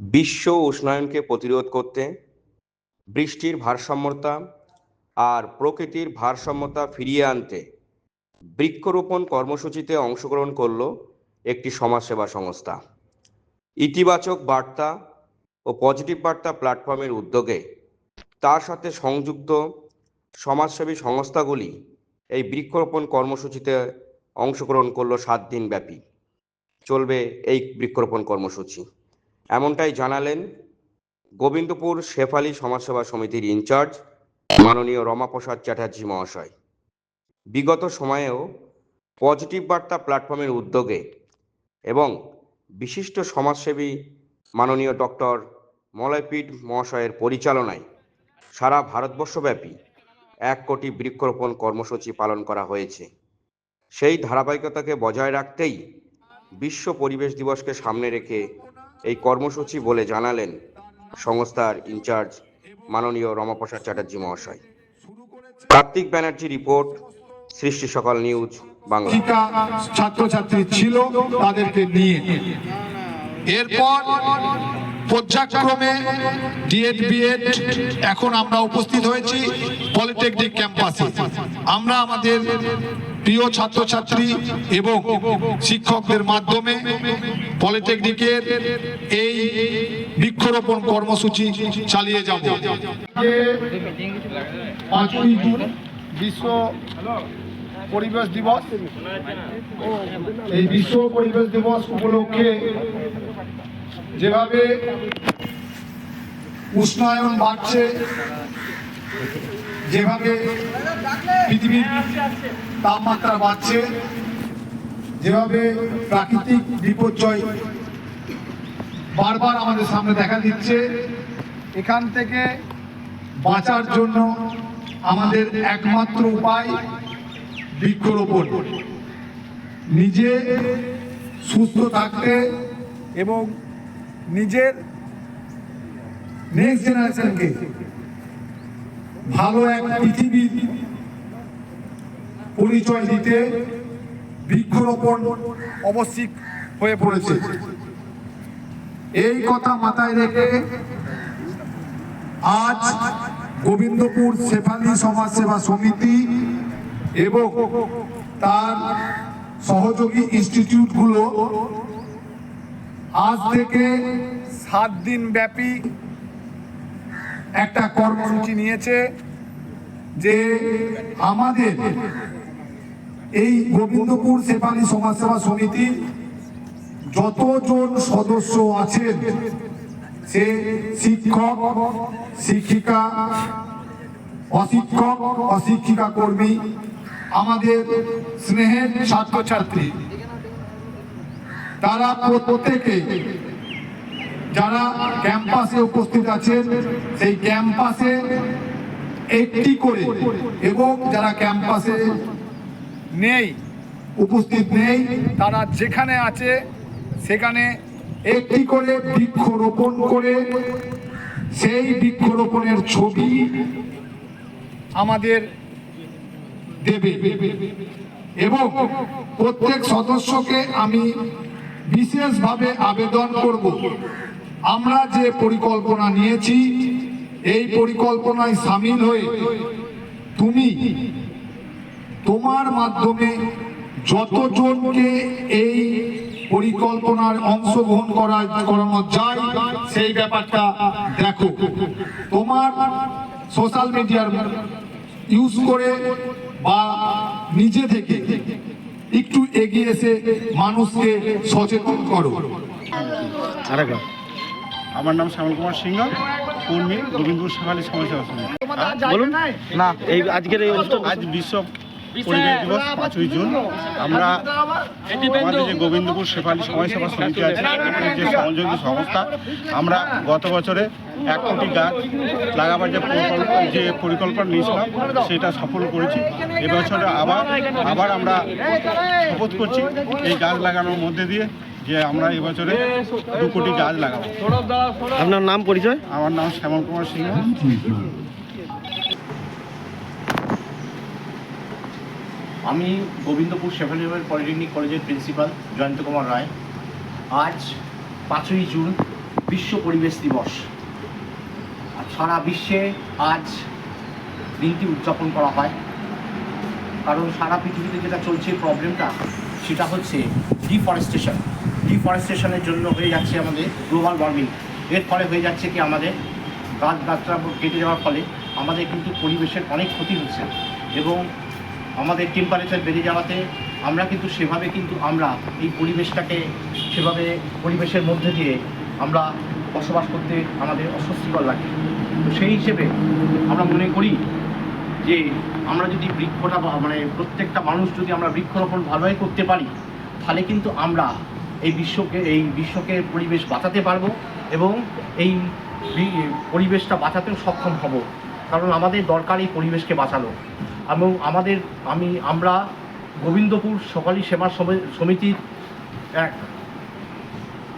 বিশ্ব উষ্ণায়নকে প্রতিরোধ করতে বৃষ্টির ভারসাম্যতা আর প্রকৃতির ভারসাম্যতা ফিরিয়ে আনতে বৃক্ষরোপণ কর্মসূচিতে অংশগ্রহণ করল একটি সমাজসেবা সংস্থা। ইতিবাচক বার্তা ও পজিটিভ বার্তা প্ল্যাটফর্মের উদ্যোগে তার সাথে সংযুক্ত সমাজসেবী সংস্থাগুলি এই বৃক্ষরোপণ কর্মসূচিতে অংশগ্রহণ করল 7 দিন ব্যাপী চলবে এই বৃক্ষরোপণ কর্মসূচি। এমনটাই জানালেন গোবিন্দপুর শেফালী সমাজসেবা সমিতির ইনচার্জ মাননীয় রমাপ্রসাদ চ্যাটার্জি মহাশয়। বিগত সময়েও পজিটিভ বার্তা প্ল্যাটফর্মের উদ্যোগে এবং বিশিষ্ট সমাজসেবী মাননীয় ডক্টর মলয়পীঠ মহাশয়ের পরিচালনায় সারা ভারতবর্ষব্যাপী 1 কোটি বৃক্ষরোপণ কর্মসূচি পালন করা হয়েছে। সেই ধারাবাহিকতাকে বজায় রাখতেই বিশ্ব পরিবেশ দিবসকে সামনে রেখে এই কর্মসূচি বলে জানালেন সংস্থার ইনচার্জ মাননীয় রমাপ্রসাদ চ্যাটার্জি মহাশয়। কার্তিক ব্যানার্জি রিপোর্ট, সৃষ্টি সকাল নিউজ বাংলা। ছাত্রছাত্রী ছিল তাদেরকে নিয়ে এরপর পর্যায়ক্রমে ডিএড বিএড এখন আমরা উপস্থিত হয়েছি পলিটেকনিক ক্যাম্পাসে। আমরা আমাদের প্রিয় ছাত্রছাত্রী এবং শিক্ষকদের মাধ্যমে পলিটেকনিকের এই বৃক্ষরোপণ কর্মসূচি চালিয়ে যাব। 5ই জুন বিশ্ব পরিবেশ দিবস। এই বিশ্ব পরিবেশ দিবস উপলক্ষে যেভাবে উষ্ণায়ন বাড়ছে, যেভাবে পৃথিবীর তাপমাত্রা বাড়ছে, যেভাবে প্রাকৃতিক বিপর্যয় বারবার আমাদের সামনে দেখা দিচ্ছে, এখান থেকে বাঁচার জন্য আমাদের একমাত্র উপায় বৃক্ষরোপণ। নিজে সুস্থ থাকতে এবং নিজের নেক্সট জেনারেশনকে ভালো এক পৃথিবীর পরিচয় দিতে বৃক্ষরোপণ আবশ্যিক হয়ে পড়েছে। এই কথা মাথায় রেখে আজ গোবিন্দপুর শেফালী সমাজসেবা সমিতি এবং তার সহযোগী ইনস্টিটিউটগুলো আজ থেকে 7 দিন ব্যাপী একটা কর্মসূচি নিয়েছে যে আমাদের এই গোবিন্দপুর শেফালী সমাজসেবা সমিতির যতজন সদস্য আছেন, সে শিক্ষক, শিক্ষিকা, অশিক্ষক, অশিক্ষিকা কর্মী, আমাদের স্নেহের ছাত্রছাত্রী, তারা প্রত্যেকে যারা ক্যাম্পাসে উপস্থিত আছেন সেই ক্যাম্পাসে একটি করে, এবং যারা ক্যাম্পাসে নেই, উপস্থিত নেই, তারা যেখানে আছে সেখানে একটি করে বৃক্ষরোপণ করে সেই বৃক্ষরোপণের ছবি আমাদের দেবে। এবং প্রত্যেক সদস্যকে আমি বিশেষভাবে আবেদন করব, আমরা যে পরিকল্পনা নিয়েছি এই পরিকল্পনায় সামিল হয়ে তুমি তোমার মাধ্যমে যতজনকে এই পরিকল্পনার অংশগ্রহণ করানো যায় সেই ব্যাপারটা দেখো। তোমার সোশ্যাল মিডিয়ার ইউজ করে বা নিজে থেকে একটু এগিয়ে এসে মানুষকে সচেতন করো। আমার নাম শ্যামল কুমার সিংহ, কর্মী, গোবিন্দপুর শেফালী সমাজসেবা সমিতি। বলুন না, এই আজকের এই অনুষ্ঠান আজ বিশ্ব পরিবেশ দিবস 5ই জুন। আমরা আমাদের যে গোবিন্দপুর শেফালী সমাজসেবা সমিতি আছে, যে সহযোগী সংস্থা, আমরা গত বছরে 1 কোটি গাছ লাগাবার যে পরিকল্পনা নিয়েছিলাম সেটা সফল করেছি। এবছরে আবার আমরা শপথ করছি এই গাছ লাগানোর মধ্যে দিয়ে যে আমরা এবছরে 2 কোটি গাছ লাগাবো। আপনার নাম, পরিচয়? আমার নাম শ্যামল কুমার সিংহ। আমি গোবিন্দপুর শেফালী পলিটেকনিক কলেজের প্রিন্সিপাল জয়ন্ত কুমার রায়। আজ 5ই জুন বিশ্ব পরিবেশ দিবস। আর সারা বিশ্বে আজ দিনটি উদযাপন করা হয়, কারণ সারা পৃথিবীতে যেটা চলছে প্রবলেমটা সেটা হচ্ছে ডিফরেস্টেশনের জন্য হয়ে যাচ্ছে আমাদের গ্লোবাল ওয়ার্মিং। এর ফলে হয়ে যাচ্ছে কি আমাদের গাছগাছরা কেটে যাওয়ার ফলে আমাদের কিন্তু পরিবেশের অনেক ক্ষতি হচ্ছে, এবং আমাদের টেম্পারেচার বেড়ে যাওয়াতে আমরা কিন্তু সেভাবে আমরা এই পরিবেশটাকে সেভাবে পরিবেশের মধ্যে দিয়ে আমরা বসবাস করতে আমাদের অস্বস্তিকর লাগে। তো সেই হিসেবে আমরা মনে করি যে আমরা যদি বৃক্ষটা প্রত্যেকটা মানুষ যদি আমরা বৃক্ষরোপণ ভালোভাবে করতে পারি, তাহলে কিন্তু আমরা এই বিশ্বকে পরিবেশ বাঁচাতে পারবো, এবং এই পরিবেশটা বাঁচাতেও সক্ষম হব। কারণ আমাদের দরকার এই পরিবেশকে বাঁচানো। এবং আমরা গোবিন্দপুর সকালী সেবা সমিতির এক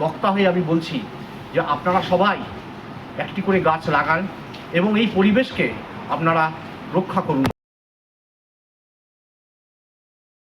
বক্তা হয়ে আমি বলছি যে আপনারা সবাই একটি করে গাছ লাগান এবং এই পরিবেশকে আপনারা রক্ষা করুন।